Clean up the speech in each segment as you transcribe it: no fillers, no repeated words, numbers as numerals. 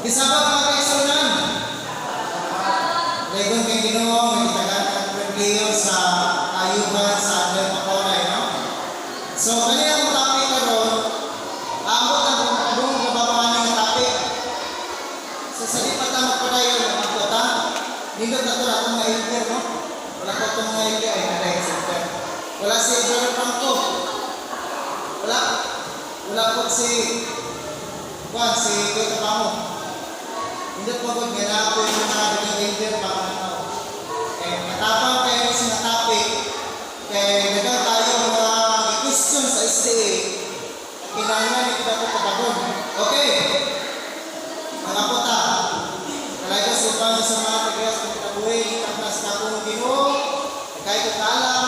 Isabag mga kaigsunan. Legon kay Ginoo may tagaan ang pribileyo sa ayuhan sa ating pakoray, no? So kani ang topic karon, amot ang adung babawani nga topic. So sa di pa ta magpadayon ang pagkota, nindot na to na itong mga elder, no? Wala ko itong mga elder ay naday center. Wala si Brother Franco. Wala po si Kuya Kapamo. Hindi po ko nga po yung mga elder pa mga tao. Matapang kayo sa topic, kaya nagaw tayo mga question sa STA, kinahanglan ni kita po pagkabon. Okay? Mga puta, talaga sa upang sa mga tagas ng kabuhay, itaklas na po ng Ginoo, kahit ito alam,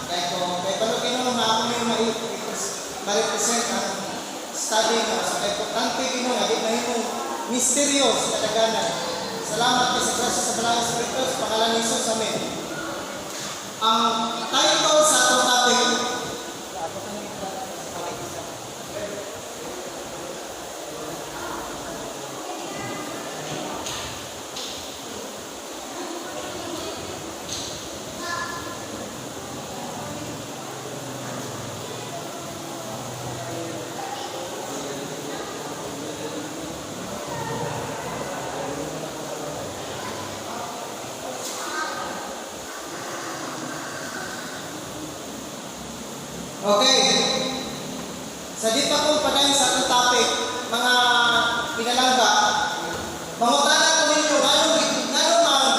kahit pano Ginoo na ako yung ma-represent ang study nga sa importante Ginoo nga di na yung misteryo sa kataganan. Salamat sa grasya sa Banal na Espiritu sa pangalan ni Jesus. Amen. Ang title sa atong topic okay. Sa di pa kong padayon sa atong topic, mga pinalangga, mangutana ko ninyo, ngano man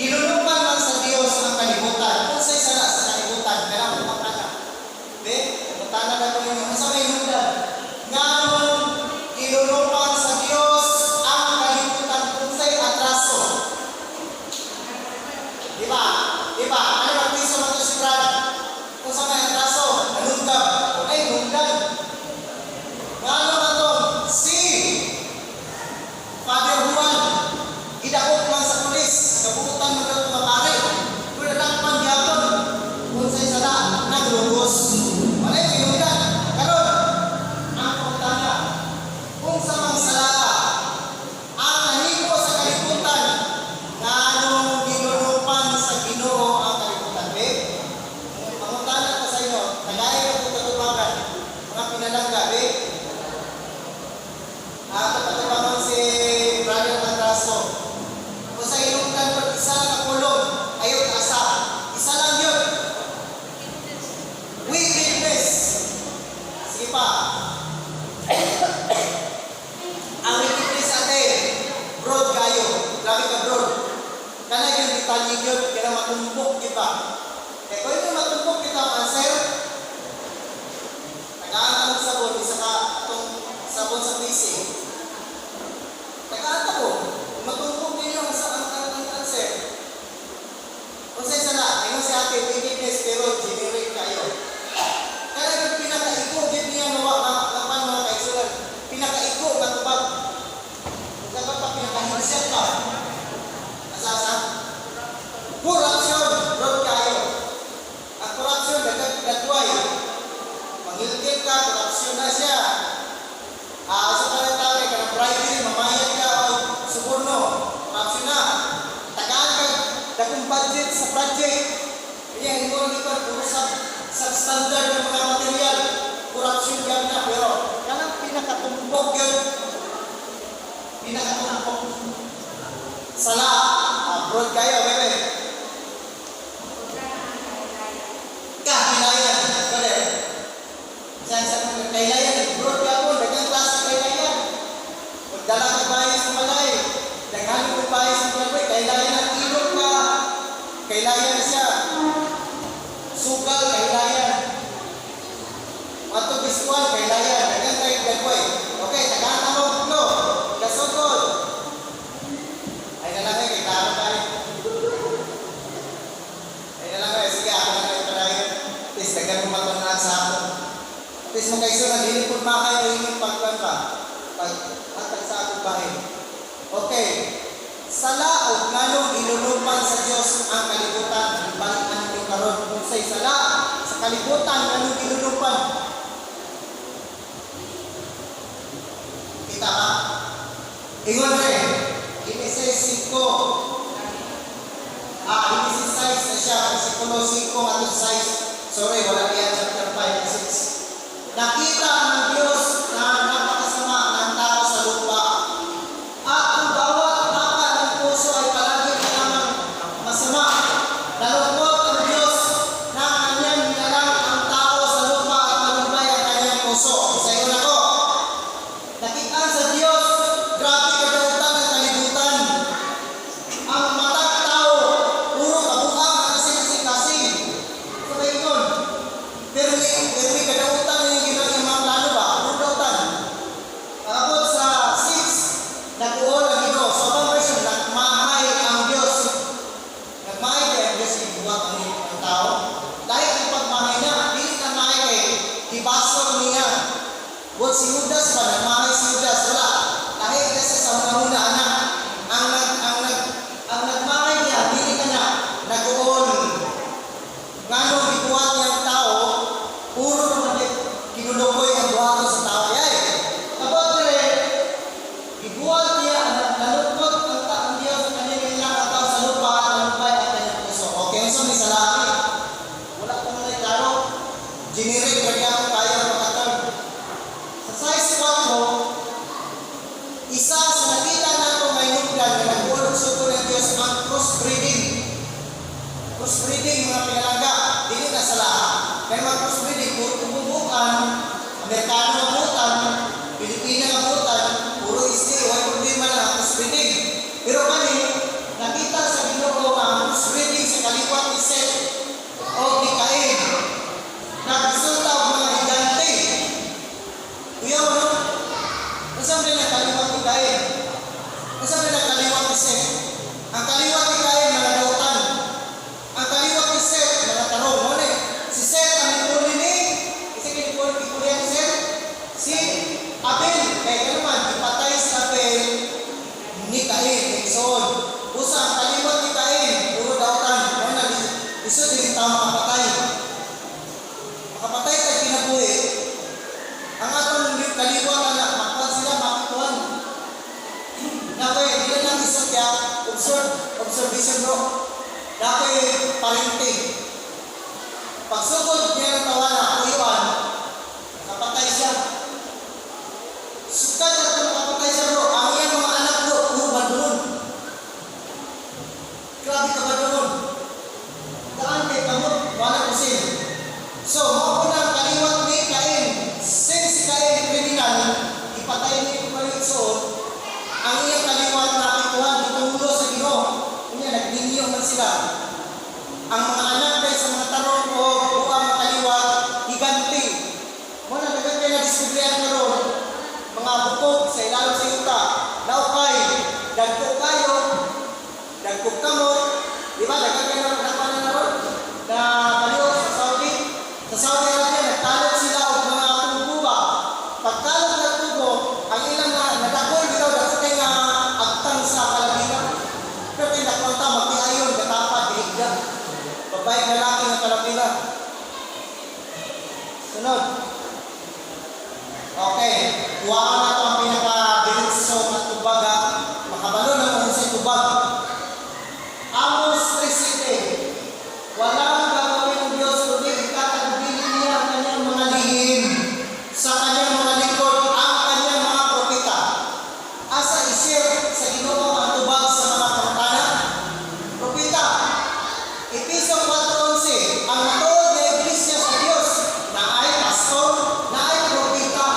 ginulupan man sa Dios ang kalibutan. Kung sa'y sala sa kalibutan, kailangan ko magkana. Okay? Mangutana na ko ninyo, sa may hundan, ngano ginulupan sa Dios ang kalibutan kung sa'y atraso. Diba? Ano ang piso mo ito si Brad? Kung sa may atraso, nanunggab. Ay, nunggan. Ngano na to? Si Father Juan, idakot man sa pulis, kabukutan mo daw mapare. Kung natakpan gyapon, kung sa'y sala, naglugos. Wala yung nunggan. Karon, ang pagtana, kung sa mga sala, ang nahimo sa kalibutan, ngano ginulupan sa Ginoo ang kalibutan. Babe? Pangutana ko sa inyo, nagaya ko ito katubangan, mga pinalangga, eh. Katubangan si Brother Madraso. Kung sa ilungkan ko, isa lang kakulong, ayaw asa. Isa lang yun. Wickedness. Sige pa. Ang wickedness natin, broad kayo. Grabe ka broad. Kana yung detalye yun, kaya matumpok kita. Eh, kung ito matumpok kita ang answer, nag-aantang mo sabon, isa ka itong sabon sa PC. Nag-aantang mo, matumpok din yung ang answer. Kung sa isa na, ayun si ate, wickedness, pero generic kayo. Kaya yung pinaka-iko, din niya naman mga kaisulan, pinaka-iko, natubag. Kung dapat pa pinaka-hinsyan pa, nasasa? Corruption, broad kayo. Ang corruption, nagkatway. Manghilgit ka, corruption na siya. Sa tao ka ng bribery, mamayad ka o suborno, corruption na. Tagaan ka, dakong budget sa project. Kaya hindi mo rin puro substandard ng mga material. Corruption yan na, pero yan ang pinakatumpok yun. Pinakatumpok. Sala, broad kayo, bebe. Kahilayan, brother. Sa kahilayan, broad ka po, dagang klase kahilayan. Pagdala ka bahay sa malay, dagang ko bahay sa malay, kahilayan ang ilog ka. Kahilayan siya. Sugal, kahilayan. Mato biskuan, kahilayan. Dagang kayo gagawin. Okay, dagang tamog no. Kasugod. Ay nalang kay tama tayo. Ay nalang kayo, sige, ako na kayo padayon. Please, dagang kumatunaan sa ako. Please, mga kaiso, nalilip po makay o yung pagkuhan pa. Pag-atag sa akong bahay. Okay. Sala o nganong ilulupan sa Diyos ang kalibutan. Balikan yung karon kung sa'y sala sa kalibutan, nganong ilulupan. Kita ka? Ingon rin, Genesis 5. Genesis 6 na siya, versikulo 5 at 6. Sorry, wala yan, chapter 5 at 6. Nakita ng Diyos na napakasama ng tao sa lupa. At ang bawat haka ng puso ay palagi namang masama. Nalungkot ang Diyos na kanyang nilalang ang tao sa lupa at malumbay ang kanyang puso. Isayon ako. Nakitaan sa Diyos, grabe kadautan ng kalibutan. Ang matang tao, puro kabuang at kasing-kasing. Sabay yun. Pero may kadautan na yung ginaging mga plano ba? Puro dautan. Abot sa 6, nag-uol ang Ginoo. So, ang version, nagmahay ang Diyos. Nagmahay kay ang Diyos, ibuwag ang tao. Dahil ang pagmahay na, hindi na mahay kay ibasol niya. Buat si Judas pa, nagmahay si Judas, wala. Dahil kasi sa una-una, anak, ang nagmahay niya, hindi ka na, nag-uol. Ngano, ibuwag niya ang tao, puro naman kinulukoy ang buhato sa tao. Yay! Kapag rin, ibuwag niya, nalungkot ang Diyos, kanyang ilang ang tao sa lupa, at nalumpay ang kanyang puso. Okay, so may salami. Wala ko na klaro. Generic, kaya ako tayo makatag. Sa size 4, isa sa nakita nato may nuklan na nag-uulog suko ng Diyos ang crossbreeding. Crossbreeding, mga pinalaga, dili na sa lahat. Kaya mag-crossbreeding, puro kububukan, Amerikano abutan, Pilipina abutan, puro isli, huwag problema na crossbreeding. Pero kami, nakita sa Ginoo ang crossbreeding sa kaliwat ni Seth o ni Cain. Nagsulta ang mga higante. Kuya mo, nasaan rin ang kaliwat ni Cain? Nasaan rin ang kaliwat ni Seth? Ang kaliwat ni Cain, mga dautan. Ang kaliwat ni Seth, mga tanong. Muna, si Seth, ang ipuli ni, kasi ipuli ni Seth, si Abel. Kaya ka naman, ipatay si Abel ni Cain, ni Son. Usa, ang kaliwat ni Cain, puro dautan. Muna, iso din tao makapatay. Makapatay sa kinabuhi. Ang atong kaliwat na makuha sila, makikuhan. Nakoy, hindi lang isang kaya, observation bro. Nakoy, parenting. Pagsugod niya ng tawana, kuyuan, nakapatay siya. Sukat na ito nakapatay siya bro. Ang iyang mga anak bro, puro badungon. Grabe ka badungon. Daan kay kamot, wala ko sin. So, mauna ang kaliwat ni Cain. Since si Cain kriminal, ipatay niya yung palitsoon, ang iyang kaliwat na pituhan, itumulo sa Ginoo. Kanya, nagninyo man sila. Ang mga anak kayo sa mga tanong o buwang kaliwat, higanti. Muna, nagagay na diskubrihan na ron, mga bukog sa ilalim sa yuta, naukay, dagkog kayo, dagkog kamot, di ba, nagagay na ron, na ron, na paliw sa Saudi. Sa Saudi Arabia, nagtalog sila o mga tububa. Pagtalog ng tubo, ang ilang nadakoy bitaw dakoy nga agtang sa kalabigan. Pero pinakwanta, magtiayon, katapa, diligya. Babae lalaki ng kalabigan. Sunod. Okay, kuhaan na ito ang pinaka-diretso na tubaga. Makabalo na kung sa tubag. Amos 3:7. Walang gagawin ng Diyos kundi ikatagbili niya ang kanyang mga lihim sa kanyang mga likod, ang kanyang mga propeta. Asa isir sa Ginoo ang tubag sa mga kapatana? Propeta. Episode 4:11. Ang matuod na iglesia sa Diyos na ay pastor, na ay propeta.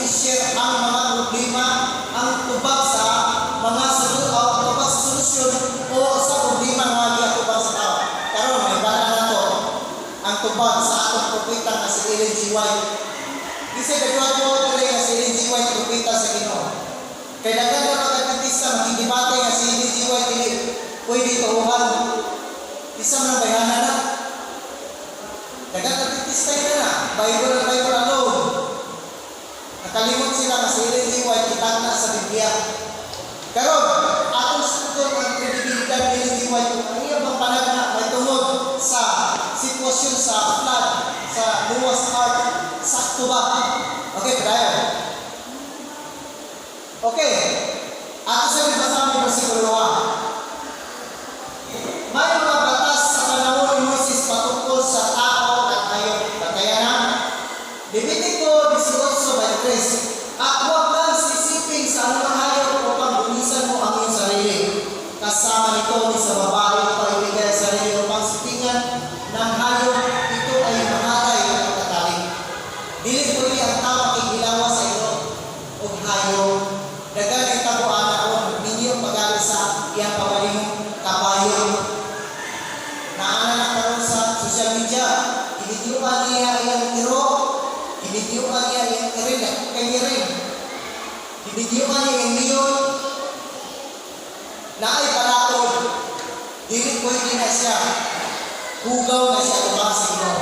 i-share ang mga problema, ang tubag sa mga tubag sa solusyon o sa problema nga giatubag sa tao. Karon may bala na to ang tubag sa atong propeta nga si Ellen G. White. Kasi kadwa-dwa tuloy nga si Ellen G. White propeta sa Ginoo. Kaya dagan na mga Adventista makikibate nga si Ellen G. White dili pwede tuuhan. Isa man ang bayana na. Dagan Adventista yun na. Bible alone. Nakalimot sila nga si Ellen G. White kitag na sa Biblia. Karon atong sugod ang kredibilidad ni Ellen G. White kung ano yung bang panagna may tungod sa sitwasyon sa flood sa Noah's Ark. Sakto ba? Okay, padayon. Okay. Ato sa basa ng versikulo 2. May mga batas sa panahon ni Moses patungkol sa tao at hayop. Kaya na, Levitico 18:23. At huwag kang sisiping sa anumang hayop upang bunisan mo ang iyong sarili. Kasama nito ni sa babae upang ibigay sa sarili upang sipingan ng hayop. Ito ay mamatay at pagkatalik. Dili ko ang tao kigilawa sa iyo o hayop. Dagan ay tabuan ako ninyo pag-ali sa iyang pawaling kabayo. Naana na karon sa social media, inidiuan niya iyang iro, inidiuan niya iyang irin, kangirin. Inidiuan niya iyang leon, na ay palatod. Dili pwede na siya, hugaw na siya lumang sa inyo.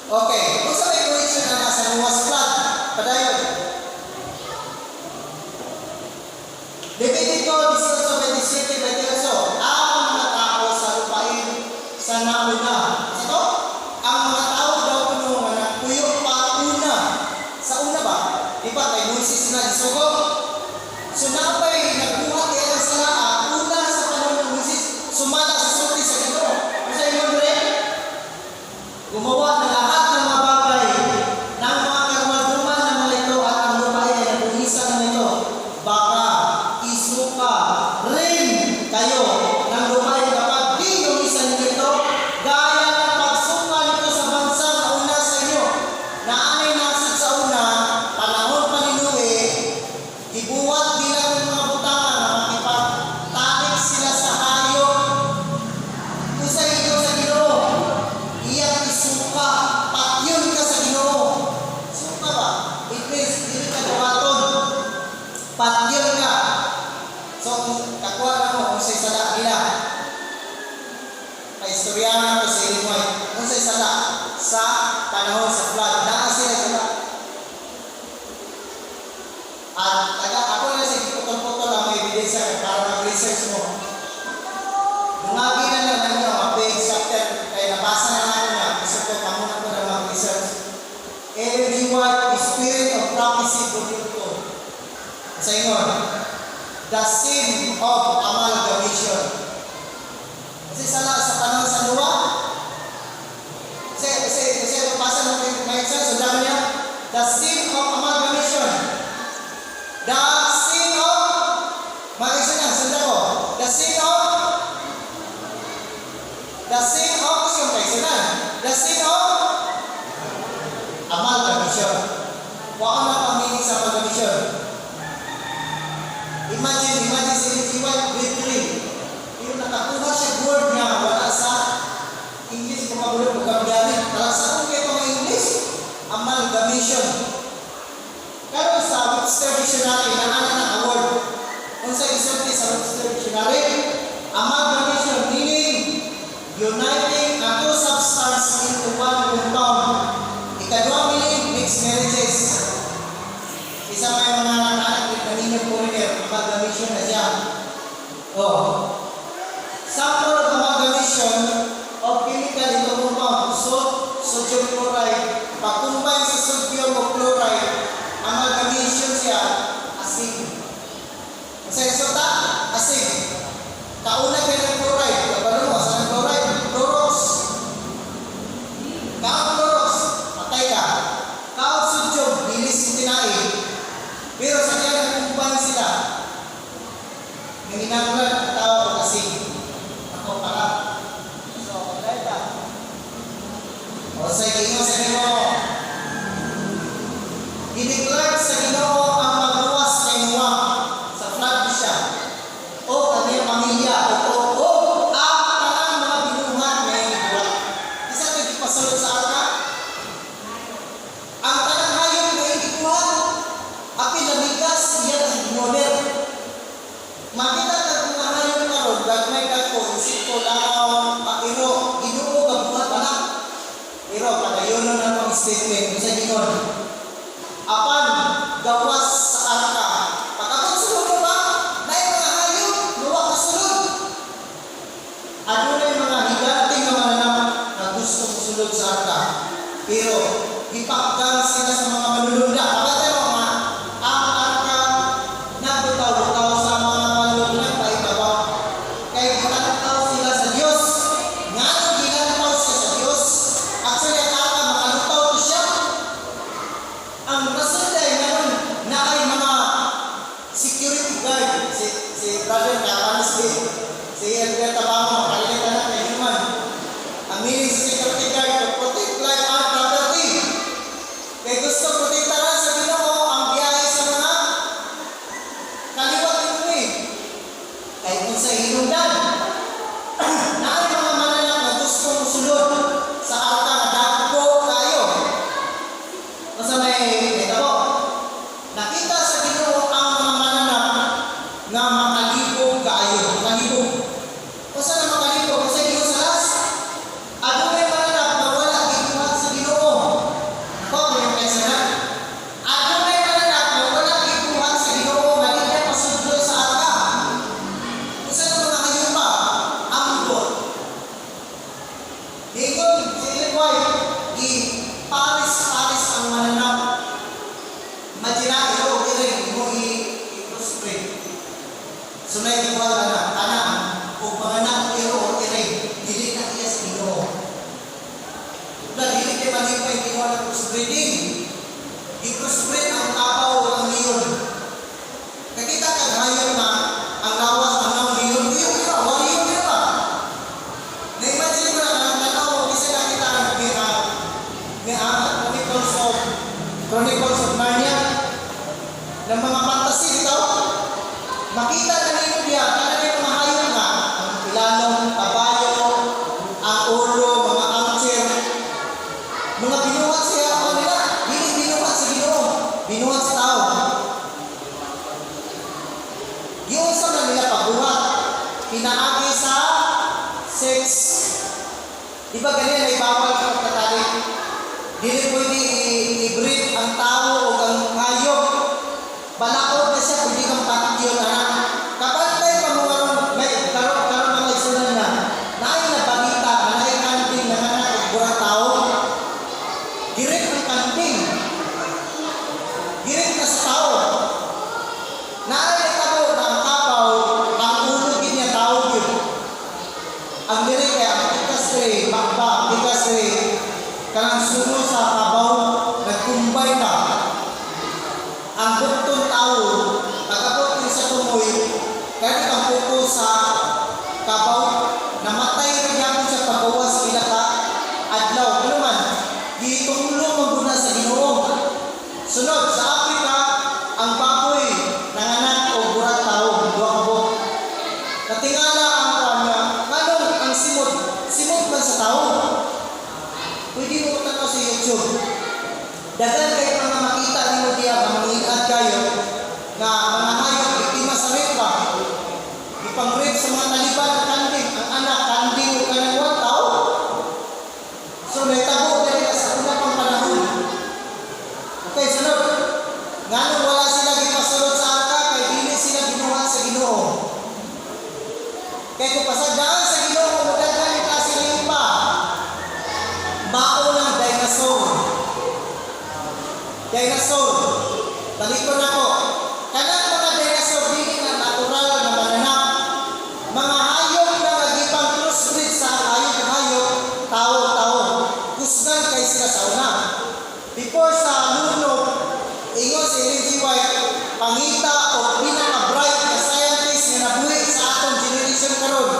Okay, kung sa may correction na nasa Noah's flood, padayon. Levitico 18:27. Ang mga tao sa lupain sa nauna. Sa to, ang mga tao daw kuno nga nagpuyo pa una. Sa una ba? Di ba kay Moses na isugo? So napay nagbuhat kaya sa una sa panahon ng Moses, sumala sa sulti sa Ginoo. Sa inyo rin, gumawa ng lahat ng mga bagay ng mga karmadruman na malito at ang lupain ay nabuhisan ng ito. Baka isuka rin kayo ng lupain kapag di lumisan nito, gaya ng pagsuka nito sa bansa na una sa inyo. Na anay nasod sa una, panahon pa ni Noe, ibuwat bilang ng mga butangan na makipagtanik sila sa hayop. Usa ito sa Ginoo, iyang isuka, patyon ka sa Ginoo. Suka ba? It means, dili ka duwaton. Patyon ka. So, kakuha na mo kung sa'y sala nila. Paistoryahan ko sa Illinois. Kung sa'y sala sa panahon sa flood. Naa sila sala. At ako na sa putol-putol ang may ebidensya para mag-research mo. Dumagi na lang ninyo ang page chapter. Kaya nabasa na natin na. Gusto ko, kamuna ko na mag-research. Ellen G. White, Spirit of Prophecy, Volume 2. Sa inyo, The Sin of Amalgamation. Kasi sala sa panahon sa Noah. Kasi pasa mo may isa, sundan niya. The Sin of Amalgamation. The Sin of, mag-isa na, sundan ko. The Sin of yung kaisanan. The Sin of Amalgamation. Wala na pamiling sa amalgamation. Imagine si Ellen G. White, grade 3. Yung nakakuha siya word niya, wala sa English, kung magulo vocabulary. Kala sa kung kayo mga English, amalgamation. Pero sa Webster Dictionary, naana na ang word. Kung sa isulti sa Webster Dictionary, amalgamation meaning uniting a two substance into one compound. Ikadwa meaning mixed marriages. Isa may mga anak na ninyo po rin, amalgamation na siya. Sample of amalgamation of chemical into compound. Sodium chloride. Pag-combine sa sodium o chloride, amalgamation siya, acid. Sa resulta, acid. Kauna kayo ng chloride. Kabalo mo, saan ang chloride? Chlorox. Kaon chlorox, patay ka. Kaon sodium, bilis yung tinain. Pero sa kaya nag-combine sila, nanginaglan ang tao o acid. Ako para. So, dahil ka. O sa inyo, sa inyo. Idikla apan gawas sa arka. Pagkabot sulod mo ba? Nay mga hayop, luwa ka sulod. Adunay mga higanting nga mananap na gusto mo sulod sa arka. Pero ipakgang sila sa mga manununda. Kapatid mo nga, ang arka nagbutaw-butaw sa mga manununda pa itabaw. Kaya ginantaw sila sa Diyos. Nga nung ginantaw siya sa Diyos, actually ang arka makalutaw to siya. Ang rason dahil ngayon na ay mga security guard, si Brother Kapanis B, si Elvia Tabamo, makalimutan na kay Human. Ang meaning sa security guard to protect life and property. Kaya gusto protektaran sa Ginoo ang biyahe sa mga kaliwat nito eh. Kahit kung sa hinungdan, na ay mga mananap na gustong sulod sa arka na dako kayo. Basta may tabo. Nakita sa Ginoo ang mga mananap na makalibog kayo. Makalibog. Basta na makalibog. Basta Ginoo sa las. Adunay mananap na wala gituhat sa Ginoo. Ako, may yung kaysa na. Adunay mananap na wala gituhat sa Ginoo. Magiging pasudlo sa arka. Basta na mga hayop pa. Ambot. Dikon, silikway, di paris-paris ang mananap. Imagine ito, iring, mo i-crossbreed. Sunay ko na, tanan, o panganak iro, iring, dili na iya sa Ginoo. Dili kayo mali pa yung ginawa ng crossbreeding. I-crossbreed ang tabaw ang leon. Kakita kang hayop na ang lawas ang leon, iyo ba? Waliyo ba ba? Na-imagine ko na, ang tanaw, isa na kita ang Chronicles of Narnia ng mga fantasy dito. Makita na ninyo diya, kanang yung mga hayop nga, ang ilalong, kabayo, ang ulo, mga archer, mga binuhat siya, o nila, hindi binuhat sa Ginoo, binuhat sa tao. Yung sa na nila pagbuhat, pinaagi sa sex. Di ba ganyan ay bawal ang pagtatali? Dili pwede i-breed ang tao o ang hayop. Balaod na siya, pwede kang pakigyon anak. Kapantay pa mo may karon mga isunan na naay na balita, naay kanting na anak o burang tao. Girit ang kanting. Girit na sa tao. Naay na tabo na ang kapaw, ang ulo niya tao yun. Ang girit kaya ang bigas bakba, bigas kanang suno sa kabaw, nagkumbay na. Ang buktong tao, pagkabot din sa tumoy, kahit ang puko sa kabaw, namatay rin yapon sa pagbawas pinaka adlaw. Ano man, gitulong maguna sa Ginoo. Sunod, sa Africa, ang baboy, nanganak o burat tao, dua kabot. Natingala ang kanya, kanong ang simot man sa tao. Pwede mo tanaw sa YouTube. Dagan kayo mga makita ni mo diya, mamangingad kayo na mga hayop, biktima sa rape ba? Ipang-rape sa mga Taliban at kanding. Ang anak, kanding o kanang tao. So, naitabo na rin sa una pang panahon. Okay, sunod. Nga nung wala sila gipasulod sa arka, kay dili sila binuhat sa Ginoo. Kaya kung pasadaan sa Ginoo, magdagan yung klase ng iba. Bao ng dinosaur. Dinosaur. Talikon ako. Kanang mga dinosaur, dili na natural na mananap. Mga hayop na nagipang crossbreed sa hayop, tao. Kusgan kay sila sa una. Before sa lunok, ingon si Ellen G. White, pangita o pinaka-bright na scientist na nabuhi sa atong generation karon.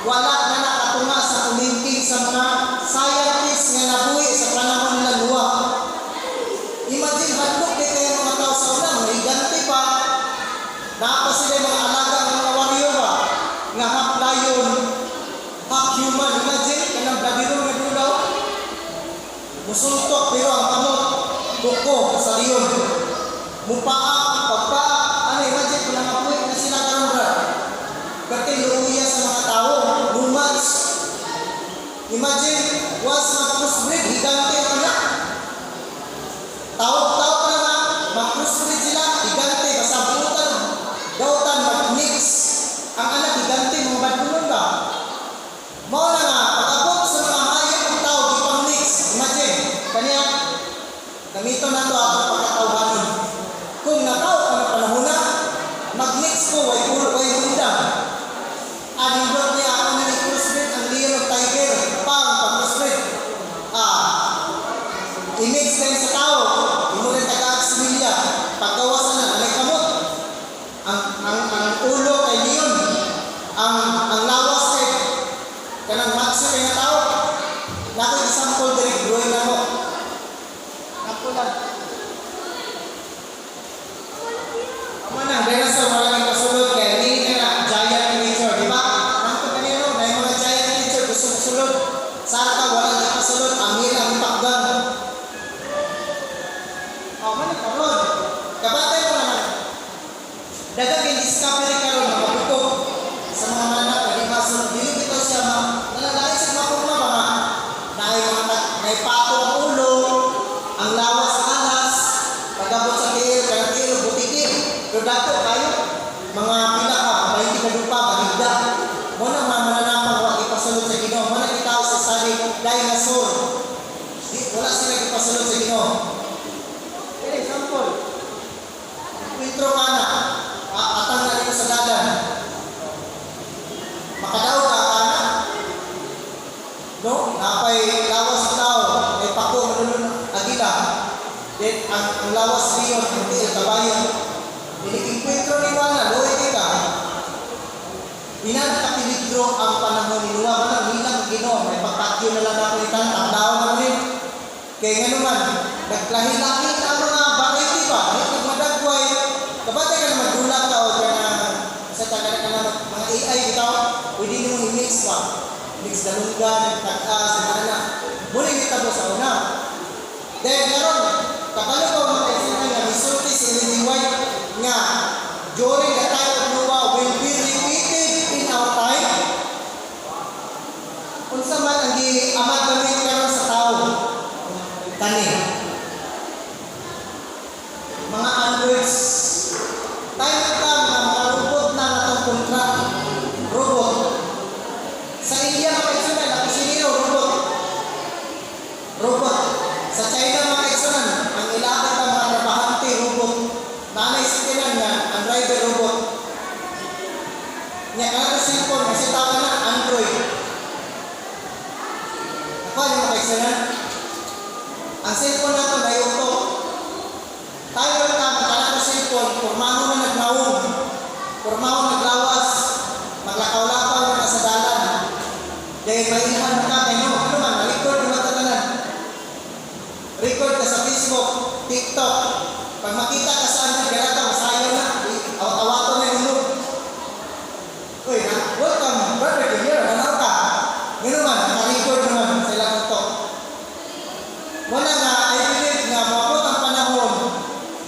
Wala na nakatunga sa kuminting sa mga scientist nga nabuhi sa panahon nila luwa. Imagine, handog din kayo mga tao sa una, mga higante pa. Napa sila mga alaga ng mga warrior ba? Nga half lion, half human. Imagine, kanang bladiro nga dulaw. Musultok pero ang kamot, buko sa liyon. Mupaak, pagpaak. Imagine, kung nakapuwi na sila karon bra. Kasi luuya sa mga tao, lumats. Imagine, once mag-crossbreed, higante ang anak. Tao na nga mag-crossbreed sila, gigante, basta buutan, dautan, mag-mix. Ang anak, gigante, mga badulon ba? Mao na nga, pag-abot sa mga hayop ng tao, di pang mix. Imagine, kanya, gamito na to ako pagkatawhanin. Kung nataw ka na panahon na, mag-mix ko, way hundang. Anindot niya ako na ni-crossbreed, ang leon of tiger, pag-crossbreed. I-mix din sa tao, imunin taga-agsimilya, pagkawasan na, anay kamot. Ang ulo kay leon, ang lawas kay kanang matso kay nga tao. Nakoy example diri, drawing na mo. Napulan. Amo nang dinosaur maraming kasulod kay hindi na giant nature, di ba? Nangko kanino, may mga giant nature gusto sulod. Saka wala na kasulod, amir ang pakgan. Man karon. Kabatay mo naman. Daghang discovery karon na mabutok sa mga anak pwede masunod dili bitaw siya nalalaki sa mapugma ba nga may pato ang ulo, ang lawas sa alas, pagabot sa tiil, kanang tiil, butikil. Pero dato kayo, mga pila ka, mabahinti ka dupa, bahigda. Muna mananapang wag ipasulod sa Ginoo. Muna itaw sa sabi, dinosaur. Wala sila ipasulod sa Ginoo. For example, intro ka na, atang na dito sa dalan. Makadaw ka na. No? Napay lawas sa tao, may pako, manunun, agila. Then, ang lawas riyon, hindi, kabayo. Inikwentro ni Juana, luwi ka. Pinagkapiligro ang panahon ni Noah. Manang nilang Ginoo, may pagkakyo na lang ako itan, tagdaw na rin. Kaya nga naman, naglahi-lahi na ang mga bakit, di ba? Hindi madagway. Kabatay ka na magdula ka o ka na sa tagal ka na mga AI ikaw, pwede nyo i-mix pa. Mix na lunggan, tag-as, na. Muli kita po sa una. Dahil karon, kapalo ko mga kaisinay na misulti si Lily White nga during the time of Noah will be repeated in our time. Kung sa man ang amad gamit karon sa tao, kani mga androids tayo ka mga robot na natang kontra robot sa India mga kaisunan ako sinino robot sa China mga kaisunan ang ilaban ng mga nabahante robot nanay sitinan nga ang driver robot niya kada cellphone kasi tawag na Android ako ano mga kaisunan ang cellphone nato na yuto. Tayo ka, magkala ko cellphone, pormaho na nagnaong, pormaho naglawas, maglakaw-lakaw na sa dalan. Dahil maihan ka, ano man, record mo matagalan. Record ka sa Facebook, TikTok. Pag makita ka saan, ganata, masayaw na, awato na yung look. Uy, welcome, brother, you're here, ano ka? Gano'n man, naka-record naman sa ilang ito. Muna nga, I believe nga mabot ang panahon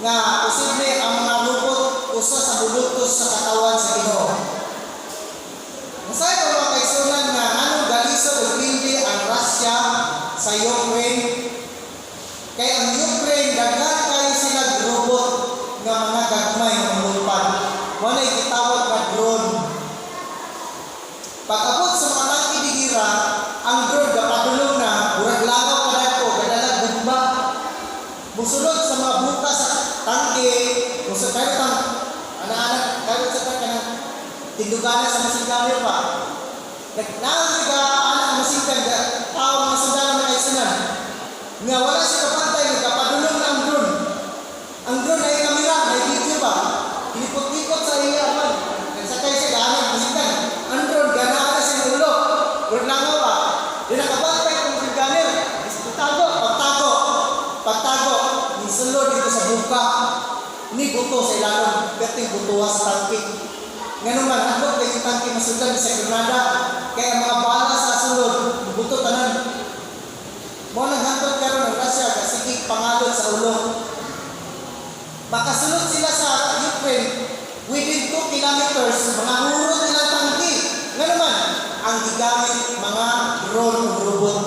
nga posible ang mga robot usa sa bulutos sa katawan sa Ginoo. Masaya ko mga kaigsunan nga anong galisod o hindi ang Russia sa Ukraine. Kaya ang Ukraine, daghan kayo sila robot nga mga gagmay ng mulpan. Wala'y gitawag na drone. Pag-abot sa mga nakidigira, ang drone kapadulong na, burag lagaw musulod sa mga buka sa tangke, musulod kayo anak-anak, kayo sa kanang tinduganan sa masigdamyo pa. Nagnaon ka, anak masigdan, tao mga sundalo na kaisunan. Nga wala siya kapantay, nagkapadulong na ang drone. Ang drone ay kamera, may video ba? Kinipot-kipot sa iya man. Nagsakay siya, gaanan, masigdan. Ang drone, ganaan na siya ulo. Drone lang ba? Di nakapantay kung masigdaner. Pagtago, nisulod dito sa buka, ni buto sa ilalong, gating butuwa sa tangke. Nga naman, handog na yung tangke masundan sa granada, kaya mga bala sa sulod, buto tanan. Mo naghandog karon ng Russia, kasigig pangalot sa ulo. Makasulod sila sa Ukraine, within 2 kilometers, mga hurot nilang tangke. Nga naman, ang gigamit mga drone o robot.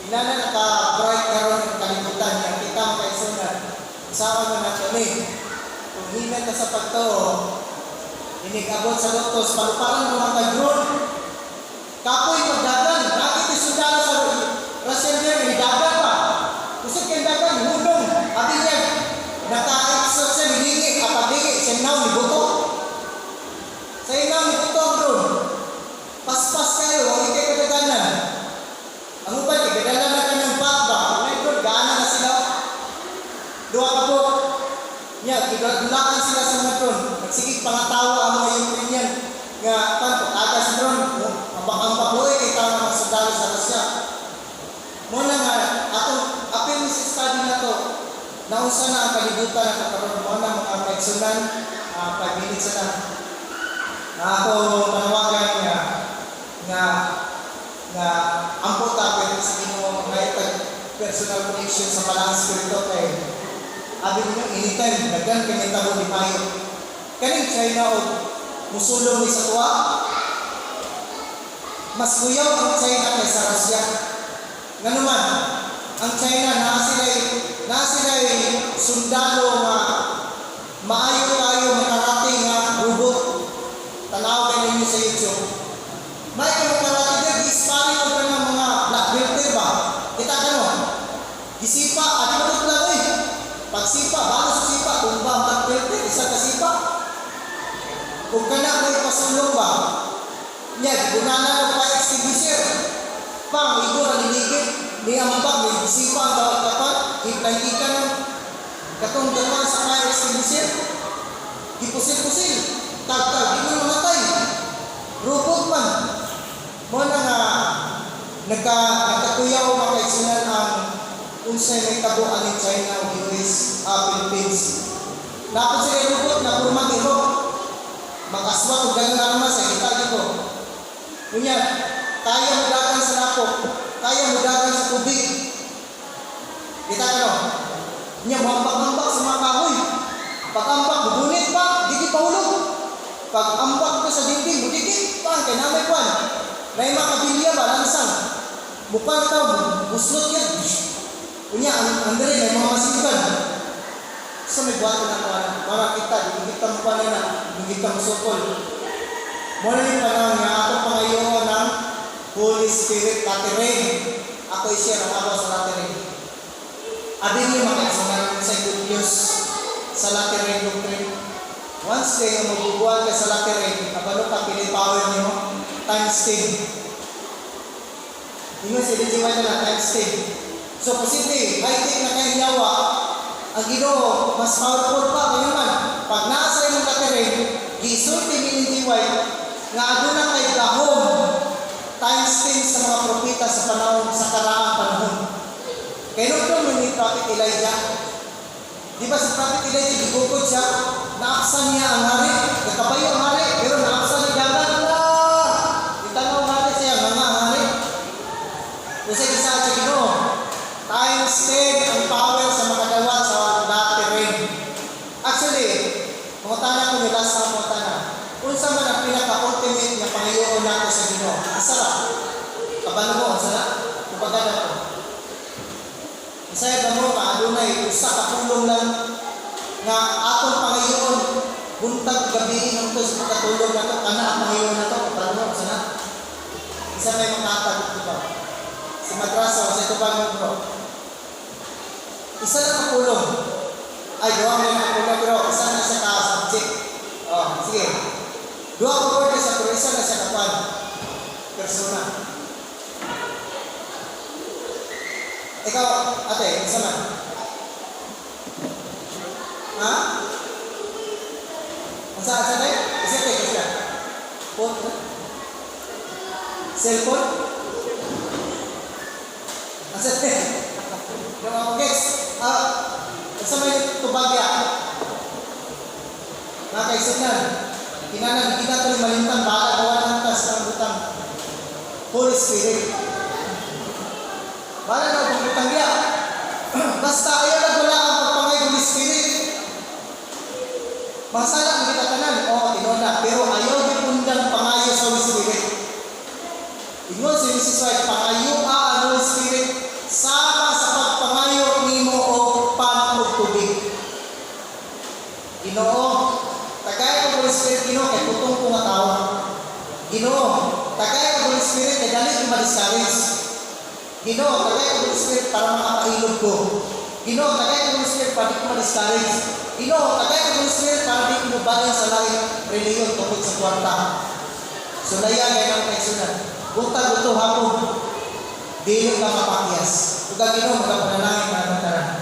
Inana naka-bright karon ng kalibutan, yang kita makaisunan. Usawa man nato ni. Kung hinat ka sa pagtuo, inigabot sa doktos, paluparan mo ang tag-drone. Kapoy magdagan, bakit isudalo sa Russell Derby, dagan pa. Kusog kang dagan, hulong. Abi niya, naka-exot siya, hilingi, kapag-hingi, siya naw, nibuto. Sa inaw, nibuto ang drone. Paspas kayo, huwag ikay kadaganan. Ang upan, ikadala na ka ng batba. Ngayon, gana na sila. Dua ka po. Niya, kidulakan sila sa mga drone. Nagsigig pangatawa ang mga yung yan. Nga, tanto, aga sa drone. Mabakang pabuhay, kay tao ng sundalo sa Russia. Muna nga, atong apil ni sa study na to, naunsa na ang kalibutan na kakaroon mo na mga peksunan, 5 minutes na. Na ako manawagan nga ampot tapos sa Ginoo may personal connection sa Balang Espiritu kay abi niyo anytime daghan kay tabo ni payo. Kaning China og musulong ni sa tuwa. Mas kuyaw ang China kaysa Russia. Nganuman, ang China naa sila sundalo nga maayo tayo makarating nga robot. Tanaw kayo ninyo sa YouTube. May kamukarating na gispari ko pa ng mga black belt ba? Kita ka no? Gisipa, adi mo ito lang eh. Pagsipa, bago sa sipa, tumba ang black belt, isa ka sipa. Kung ka na may pasulong ba? Yan, gunana ng fire extinguisher. Pang, ito ang niligid. May ambag, may gisipa ang tawag kapat. Hintay ka ng katong daman sa fire extinguisher. Gipusil-pusil. Tag-tag, di mo namatay. Robot man. Muna nga, nagkakuyaw makaisunan ang unsay may tabuan ng China o US, Philippines. Dapat sila robot na purmang ito. Makaswat o ganun naman sa kita dito. Kunya, kaya mudagan sa lapok. Kaya mudagan sa tubig. Kita ka no? Kunya, mambak-ambak sa mga kahoy. Pag-ambak, bubunit pa, di pahulog. Pag-ambak ko sa dinding, budikit pa, kaya namay kwan. May makabilya ba, langsang. Mukha ka, buslot yan. Kunya, ang dali, may mga masigkan. So may buhato na kwan. Para kita, di kita mo pa na, di kita mo sukol. Muna yung panahon nga, ako pangayon ng Holy Spirit Lateran. Ako i-share ang ako sa Lateran. Adin yung makaisungan sa good news sa Lateran doctrine. Once kayo magbubuhan ka sa Lateran, kabalo ka, pinipower nyo, times 10. Yung si Dijiwa na times 10. So, posible, high-tech na kayong yawa, ang Ginoo, mas powerful pa, ngayon man, pag nasa yung Lateran, gisulti ni Dijiwa, nga aduna kay gahom, times 10 sa mga propita sa panahon, sa karaang panahon. Kaya nung ni Prophet Elijah, di ba si Prophet Elijah, gigugod siya, naaksan niya ang hari, nakabayo ang hari, pero naaksan niya dagat na. Itanaw ang hari siya, nga ang hari. Kasi isa siya Ginoo, times 10 ang power sa makadawat sa Lateran. Actually, mga tanang ko nila sa mga tanang, unsa man ang pinaka-ultimate na Panginoon natin sa Ginoo? Isa ra. Kabalo mo, isa ra? Kumbaga na ko. Isaya ka mo, adunay usa ka pulong lang nga atong Panginoon buntag gabi ng to sa katulong na to, kana ang Panginoon na to, kabalo mo, isa na? Isa may makatag ito ba? Si Madrasa, sa ito ba mo bro? Isa lang ang pulong. Ay, doang lang ang pulong bro, isa na siya ka-subject. Oh, sige. Dua ka word sa pero isa na siya kapan. Persona. Ikaw, ate, isa man. Ha? Ang saan tayo? Isa tayo, isa. Phone? Cellphone? Ang saan tayo? Yung ako guess. Isa may tubagya. Nakaisunan. Kinanan, kita ito yung malintang baka gawa ng tas ng butang. Holy Spirit. Bala na ang butang niya. Basta ayaw na wala ang pagpangay Holy Spirit. Masala ang kita tanan. Oo, tinona. Pero ayaw yung undang pangayo sa Holy Spirit. Ingon si Mrs. White, pangayo ang Holy Spirit sama sa pagpangayo nimo o pan o tubig. Ginoo, tagay ko Holy Spirit, Ginoo, kay putong ko nga tao. Ginoo, tagay ko Holy Spirit, kay dali ko malisaris. Ginoo, tagay ko Holy Spirit para makapailog ko. Ginoo, tagay ko Holy Spirit para di ko malisaris. Ginoo, tagay ko Holy Spirit para di ko mabayan sa langit reliyon tungkol sa kwarta. Sulaya kay ng kaisunan. Buntag ito hapon. Dili ka mapakyas. Ug Ginoo, magapanalangin na tara.